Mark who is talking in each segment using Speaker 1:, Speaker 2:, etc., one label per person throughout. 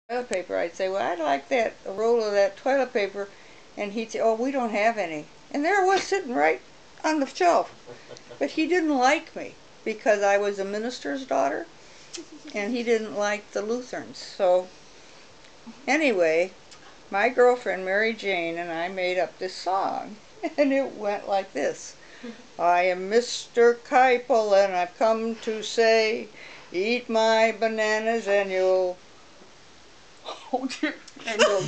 Speaker 1: toilet paper. I'd say, well, I'd like a roll of that toilet paper. And he'd say, oh, we don't have any. And there it was sitting right on the shelf. But he didn't like me because I was a minister's daughter. And he didn't like the Lutherans. So anyway, my girlfriend Mary Jane and I made up this song. And it went like this. I am Mr. Keipel and I've come to say, eat my bananas and you'll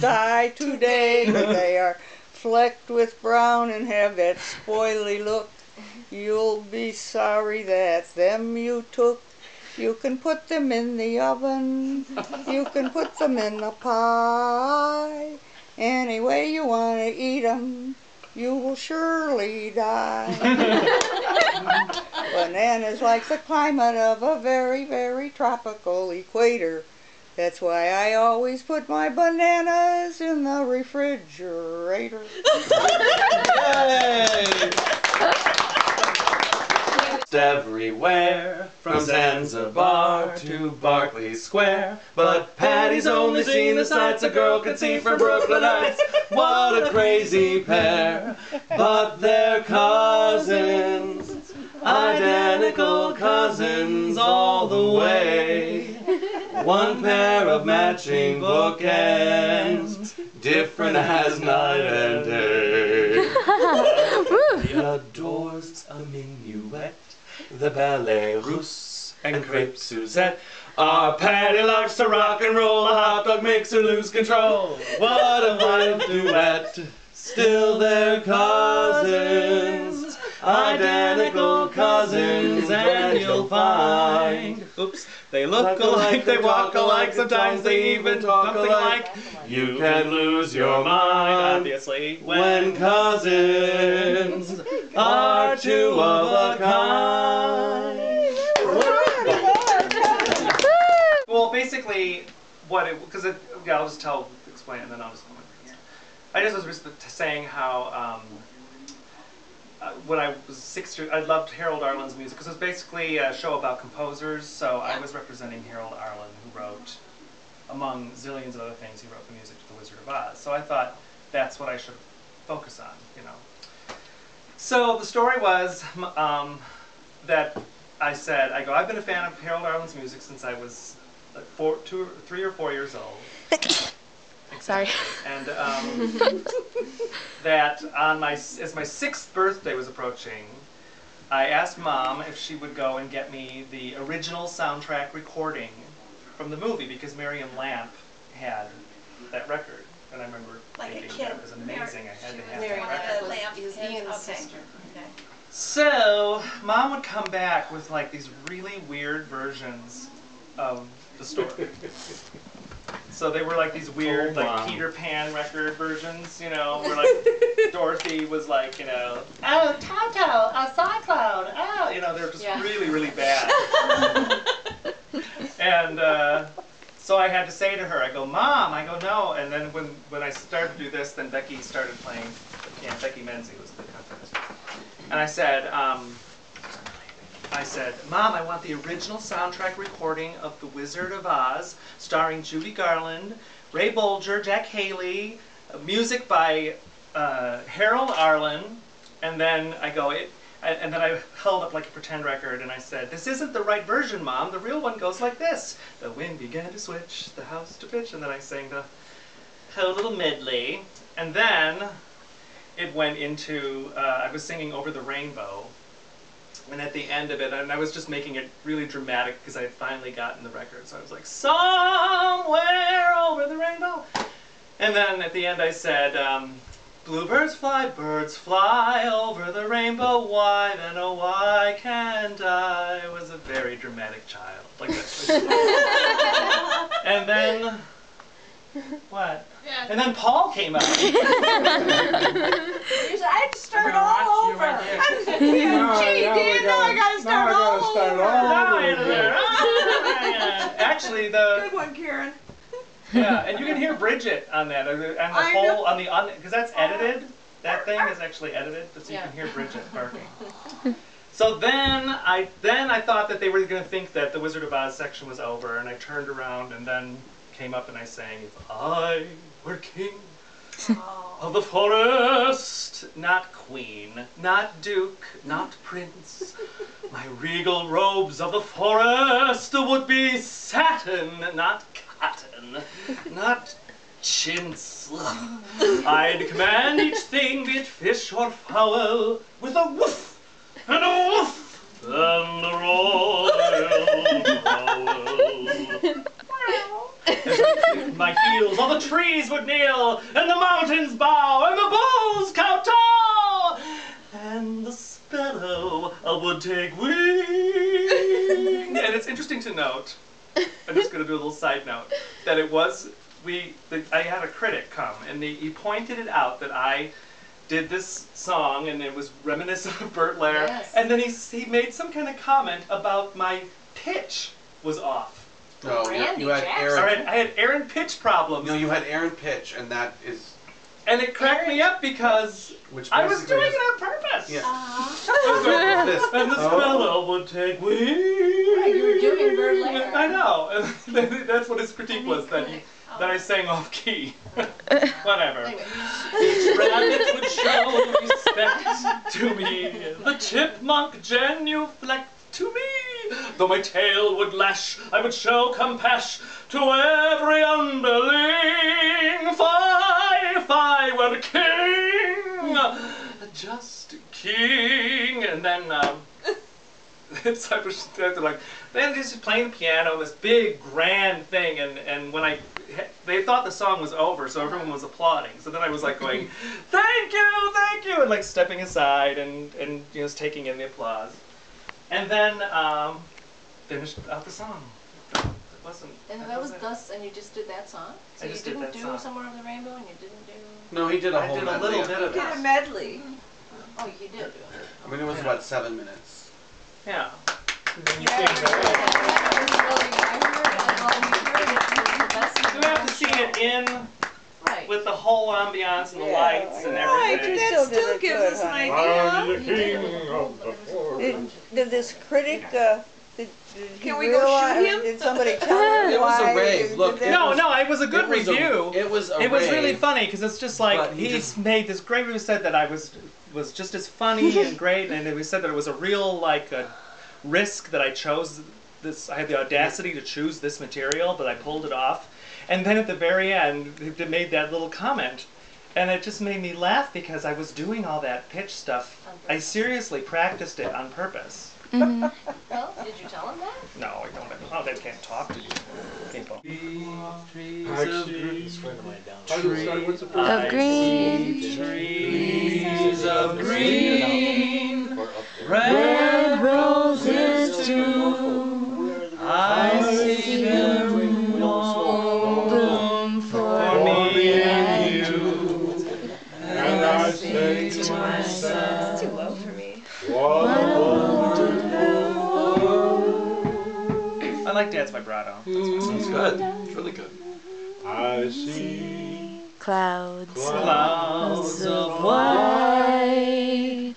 Speaker 1: die today. They are flecked with brown and have that spoily look. You'll be sorry that them you took. You can put them in the oven. You can put them in a pie. Any way you want to eat them, you will surely die. Bananas like the climate of a very, very tropical equator. That's why I always put my bananas in the refrigerator.
Speaker 2: Everywhere, from Zanzibar to Berkeley Square, but Patty's only seen the sights a girl can see from Brooklyn Heights. What a crazy pair, but they're cousins, identical cousins all the way. One pair of matching bookends, different as night and day. He adores a minuet, the ballet russe and crepe Suzette. Our Patty likes to rock and roll, a hot dog makes her lose control. What a wild duet, still they're cousins, identical cousins, and you'll find, oops, they look alike, they walk alike, sometimes they even talk alike. You can lose your mind, obviously, when cousins are two of a kind.
Speaker 3: Well, basically, because I'll just explain it, and then I'll just. I just was saying how when I was 6 years, I loved Harold Arlen's music because it was basically a show about composers. So I was representing Harold Arlen, who wrote, among zillions of other things, he wrote the music to The Wizard of Oz. So I thought that's what I should focus on, you know. So the story was that I've been a fan of Harold Arlen's music since I was like 3 or 4 years old.
Speaker 4: Sorry.
Speaker 3: And that as my 6th birthday was approaching, I asked Mom if she would go and get me the original soundtrack recording from the movie because Miriam Lamp had that record. And I remember thinking that was amazing. I had to have that record.
Speaker 4: Lamp is Ian's sister. Okay.
Speaker 3: So Mom would come back with like these really weird versions of the story. So they were like these weird, like Peter Pan record versions, you know, where like Dorothy was like, you know, oh, Toto, a cyclone, oh, you know, they're just really, really bad. And so I had to say to her, I go, Mom, I go, no. And then when I started to do this, then Becky started playing the piano. Becky Menzie was the accompanist. And I said, Mom, I want the original soundtrack recording of The Wizard of Oz, starring Judy Garland, Ray Bolger, Jack Haley, music by Harold Arlen, and then I go, and then I held up like a pretend record and I said, this isn't the right version, Mom. The real one goes like this. The wind began to switch, the house to pitch, and then I sang the whole little medley. And then it went into, I was singing Over the Rainbow. And at the end of it, and I was just making it really dramatic because I had finally gotten the record. So I was like, somewhere over the rainbow. And then at the end I said, bluebirds fly, birds fly over the rainbow. Why then, oh why can't I? I was a very dramatic child. Like that. And then, what? Yeah. And then Paul came out.
Speaker 5: I had to start all over. Gee, now I got to start all over.
Speaker 3: Actually,
Speaker 5: good one, Karen.
Speaker 3: Yeah, and you can hear Bridget on that, and the whole because that's edited. That thing is actually edited, so you can hear Bridget barking. So then I thought that they were going to think that the Wizard of Oz section was over, and I turned around and then came up and I sang, "If I were king of the forest," not queen, not duke, not prince. "My regal robes of the forest would be satin, not cotton, not chintz. I'd command each thing, be it fish or fowl, with a woof and a woof and a royal growl. My heels on the trees would kneel, and the mountains bow, and the bulls kowtow, and the sparrow would take wing." And it's interesting to note, I'm just going to do a little side note, that it was, I had a critic come, and he pointed it out that I did this song, and it was reminiscent of Bert Lahr,
Speaker 4: Yes.
Speaker 3: and then he made some kind of comment about my pitch was off.
Speaker 2: No,
Speaker 4: Randy
Speaker 2: you had
Speaker 4: Jackson.
Speaker 3: All
Speaker 2: Aaron.
Speaker 3: right, I had Aaron pitch problems.
Speaker 2: No, you had Aaron pitch, and that is
Speaker 3: And it cracked me up because
Speaker 2: which
Speaker 3: I was
Speaker 2: basically
Speaker 3: doing
Speaker 2: is-
Speaker 3: it on purpose.
Speaker 2: Yeah.
Speaker 3: And the sparrow would take wing.
Speaker 4: Right, you were doing Bert Lahr.
Speaker 3: I know. And that's what his critique was, that I sang off key. Whatever.
Speaker 4: Anyway.
Speaker 3: Each rabbit would show respect to me. The chipmunk genuflect to me. Though my tail would lash, I would show compassion to every underling. Fie, if I were king, just king. And then it's like, then just playing the piano, this big grand thing, and when they thought the song was over, so everyone was applauding. So then I was like going, thank you, and like stepping aside and just taking in the applause. And then finished out the song. It wasn't.
Speaker 4: And that was thus, and you just did that song? So
Speaker 3: I
Speaker 4: you
Speaker 3: just did
Speaker 4: didn't
Speaker 3: that
Speaker 4: do
Speaker 3: song.
Speaker 4: Somewhere Over the Rainbow, and you didn't do...
Speaker 2: No, he did a
Speaker 3: I
Speaker 2: whole
Speaker 3: did a
Speaker 2: medley
Speaker 3: little
Speaker 2: of
Speaker 3: bit
Speaker 2: it.
Speaker 3: of
Speaker 6: Did
Speaker 3: that.
Speaker 6: a medley.
Speaker 4: Oh, you did do it.
Speaker 2: I mean, it was about 7 minutes.
Speaker 3: Yeah.
Speaker 4: I
Speaker 3: You have to see it in
Speaker 4: Right.
Speaker 3: with the whole ambiance and the lights and
Speaker 6: Right,
Speaker 3: everything.
Speaker 6: that
Speaker 1: Still did
Speaker 6: still
Speaker 1: it
Speaker 6: gives
Speaker 1: good,
Speaker 6: us an
Speaker 1: honey.
Speaker 6: idea.
Speaker 5: the king of the forest.
Speaker 1: Did this critic, did he
Speaker 6: Can we go
Speaker 1: realize,
Speaker 6: shoot him?
Speaker 1: did somebody tell him
Speaker 2: It was a
Speaker 1: why
Speaker 2: rave.
Speaker 1: you did
Speaker 2: Look,
Speaker 1: that?
Speaker 3: No, it was a good
Speaker 2: It was a-
Speaker 3: review.
Speaker 2: it was a
Speaker 3: It was really
Speaker 2: rave,
Speaker 3: funny because it's just like
Speaker 2: but he
Speaker 3: he
Speaker 2: just-
Speaker 3: made this great review, said that I was just as funny and great, and we said that it was a real like a risk that I chose this. I had the audacity to choose this material, but I pulled it off. And then at the very end, they made that little comment, and it just made me laugh because I was doing all that pitch stuff. I seriously practiced it on purpose.
Speaker 4: Well, did you tell him that?
Speaker 3: No, I don't. Oh, they can't talk to you people.
Speaker 5: Actually, what's the
Speaker 2: Uh,
Speaker 7: Of green,
Speaker 3: Trees of green,
Speaker 7: red roses too.
Speaker 3: I see them bloom for me and you.
Speaker 5: And I say to myself,
Speaker 6: It's too low for me.
Speaker 5: what a
Speaker 3: I like Dad's vibrato.
Speaker 2: It's good. It's really good.
Speaker 5: I see
Speaker 7: Clouds
Speaker 3: Clouds of
Speaker 7: white,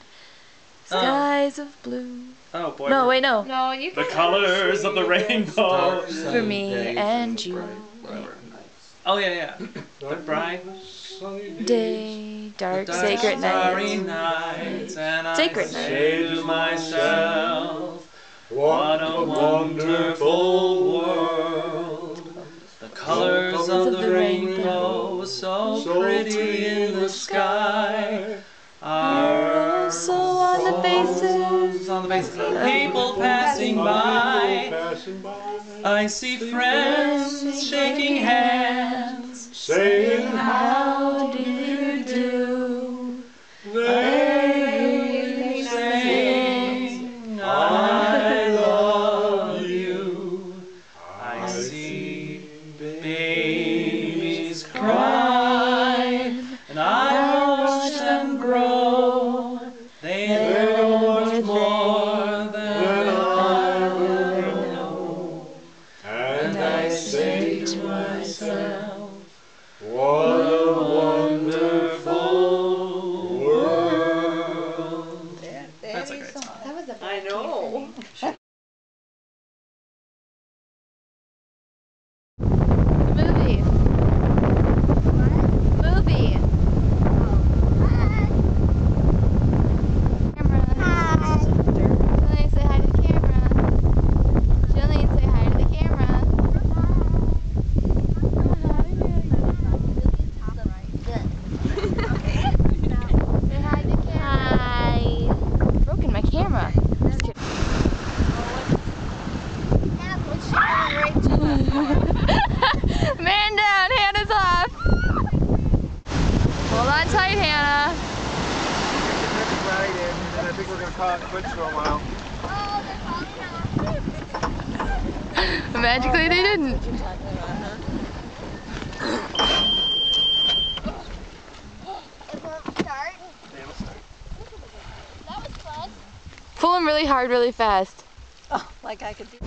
Speaker 7: skies of blue.
Speaker 3: Oh boy.
Speaker 7: No, wait, no.
Speaker 4: No, you
Speaker 3: The colors of the rainbow.
Speaker 7: For me and you.
Speaker 2: Whatever. Nice.
Speaker 3: Oh yeah. The bright,
Speaker 5: sunny
Speaker 7: Day, dark,
Speaker 3: dark,
Speaker 7: sacred
Speaker 3: starry
Speaker 7: night.
Speaker 3: nights, and
Speaker 7: Sacred
Speaker 3: I
Speaker 7: night.
Speaker 3: say to myself,
Speaker 5: What a
Speaker 3: wonderful world. The colors of the rainbow, so pretty in the sky, are
Speaker 7: So on the faces
Speaker 3: on the faces of people passing by.
Speaker 5: passing by,
Speaker 3: I see friends shaking hands,
Speaker 5: saying
Speaker 7: How do you do?
Speaker 3: they sing, I love you. I see babies cry, and I watch them grow. They know much more than I will know.
Speaker 5: and
Speaker 3: I say to myself,
Speaker 5: what a wonderful world.
Speaker 3: That's a great song.
Speaker 4: That was a
Speaker 6: I know.
Speaker 7: The movie
Speaker 3: caught quits for a while.
Speaker 7: Magically they didn't. Pull them really hard, really fast.
Speaker 1: Oh, like I could do.